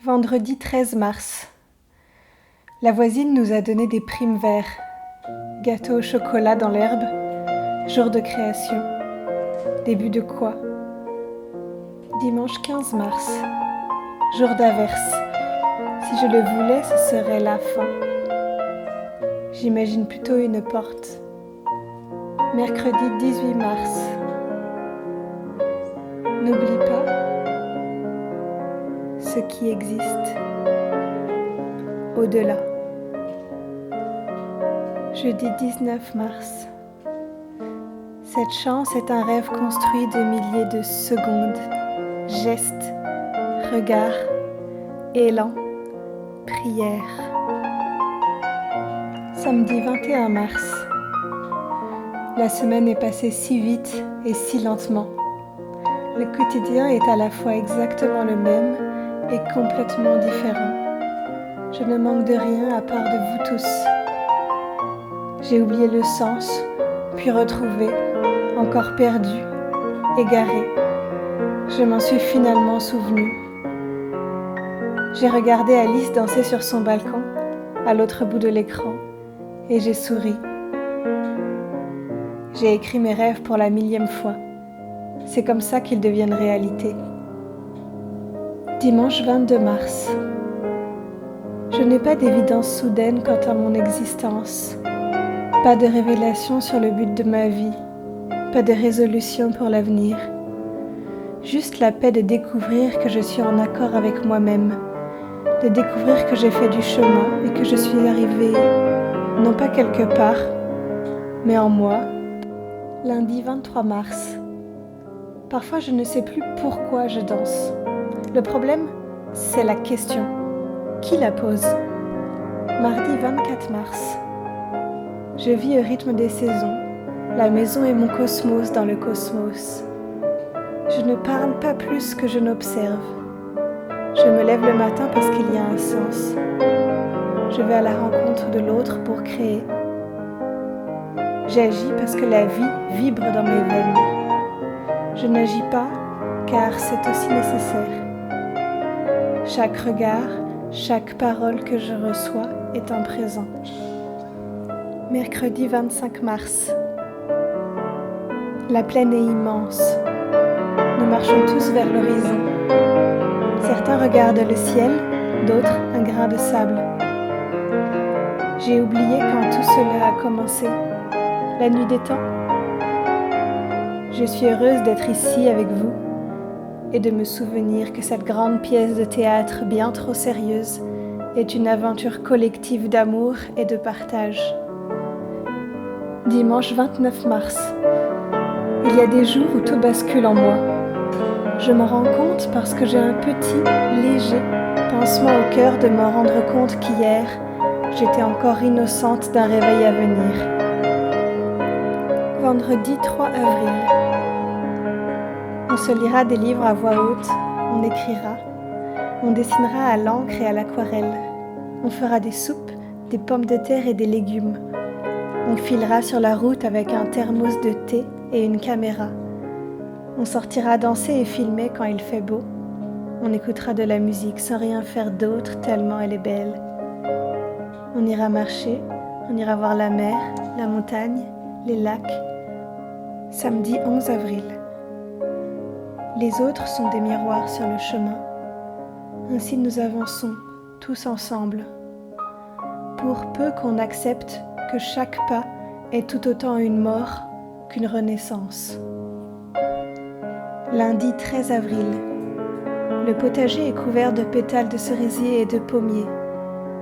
Vendredi 13 mars. La voisine nous a donné des primes verts. Gâteau au chocolat dans l'herbe. Jour de création. Début de quoi? Dimanche 15 mars. Jour d'averse. Si je le voulais, ce serait la fin. J'imagine plutôt une porte. Mercredi 18 mars. N'oublie pas ce qui existe au-delà. Jeudi 19 mars. Cette chance est un rêve construit de milliers de secondes, gestes, regards, élans, prières. Samedi 21 mars. La semaine est passée si vite et si lentement. Le quotidien est à la fois exactement le même et complètement différent. Je ne manque de rien à part de vous tous. J'ai oublié le sens, puis retrouvé, encore perdu, égaré. Je m'en suis finalement souvenu. J'ai regardé Alice danser sur son balcon, à l'autre bout de l'écran, et j'ai souri. J'ai écrit mes rêves pour la 1000e fois. C'est comme ça qu'ils deviennent réalité. Dimanche 22 mars. Je n'ai pas d'évidence soudaine quant à mon existence. Pas de révélation sur le but de ma vie. Pas de résolution pour l'avenir. Juste la paix de découvrir que je suis en accord avec moi-même. De découvrir que j'ai fait du chemin et que je suis arrivée, non pas quelque part, mais en moi. Lundi 23 mars. Parfois, je ne sais plus pourquoi je danse. Le problème, c'est la question. Qui la pose? Mardi 24 mars. Je vis au rythme des saisons. La maison est mon cosmos dans le cosmos. Je ne parle pas plus que je n'observe. Je me lève le matin parce qu'il y a un sens. Je vais à la rencontre de l'autre pour créer. J'agis parce que la vie vibre dans mes veines. Je n'agis pas car c'est aussi nécessaire. Chaque regard, chaque parole que je reçois est un présent. Mercredi 25 mars. La plaine est immense. Nous marchons tous vers l'horizon. Certains regardent le ciel, d'autres un grain de sable. J'ai oublié quand tout cela a commencé. La nuit des temps. Je suis heureuse d'être ici avec vous et de me souvenir que cette grande pièce de théâtre bien trop sérieuse est une aventure collective d'amour et de partage. Dimanche 29 mars. Il y a des jours où tout bascule en moi. Je m'en rends compte parce que j'ai un petit, léger pincement au cœur de me rendre compte qu'hier, j'étais encore innocente d'un réveil à venir. Vendredi 3 avril. On se lira des livres à voix haute, on écrira, on dessinera à l'encre et à l'aquarelle, on fera des soupes, des pommes de terre et des légumes. On filera sur la route avec un thermos de thé et une caméra. On sortira danser et filmer quand il fait beau. On écoutera de la musique sans rien faire d'autre tellement elle est belle. On ira marcher, on ira voir la mer, la montagne, les lacs. Samedi 11 avril. Les autres sont des miroirs sur le chemin. Ainsi nous avançons, tous ensemble. Pour peu qu'on accepte que chaque pas est tout autant une mort qu'une renaissance. Lundi 13 avril. Le potager est couvert de pétales de cerisier et de pommiers.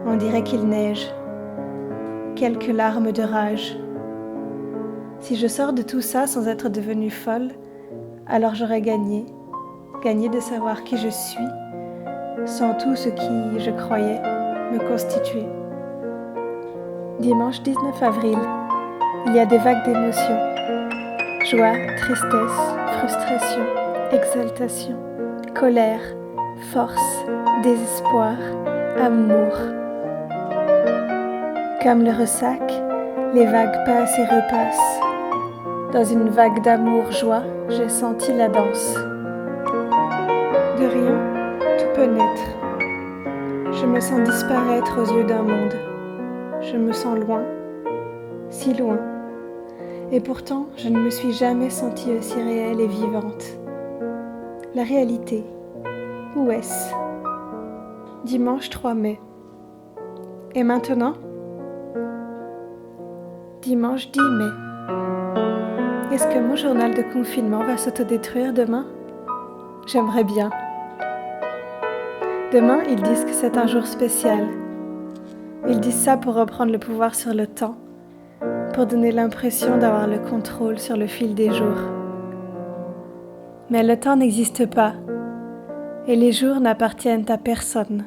On dirait qu'il neige. Quelques larmes de rage. Si je sors de tout ça sans être devenue folle, alors j'aurais gagné de savoir qui je suis, sans tout ce qui, je croyais, me constituait. Dimanche 19 avril, il y a des vagues d'émotions. Joie, tristesse, frustration, exaltation, colère, force, désespoir, amour. Comme le ressac, les vagues passent et repassent. Dans une vague d'amour-joie, j'ai senti la danse. De rien, tout peut naître. Je me sens disparaître aux yeux d'un monde. Je me sens loin, si loin. Et pourtant, je ne me suis jamais sentie aussi réelle et vivante. La réalité, où est-ce? Dimanche 3 mai. Et maintenant? Dimanche 10 mai. Est-ce que mon journal de confinement va s'autodétruire demain? J'aimerais bien. Demain, ils disent que c'est un jour spécial. Ils disent ça pour reprendre le pouvoir sur le temps, pour donner l'impression d'avoir le contrôle sur le fil des jours. Mais le temps n'existe pas, et les jours n'appartiennent à personne.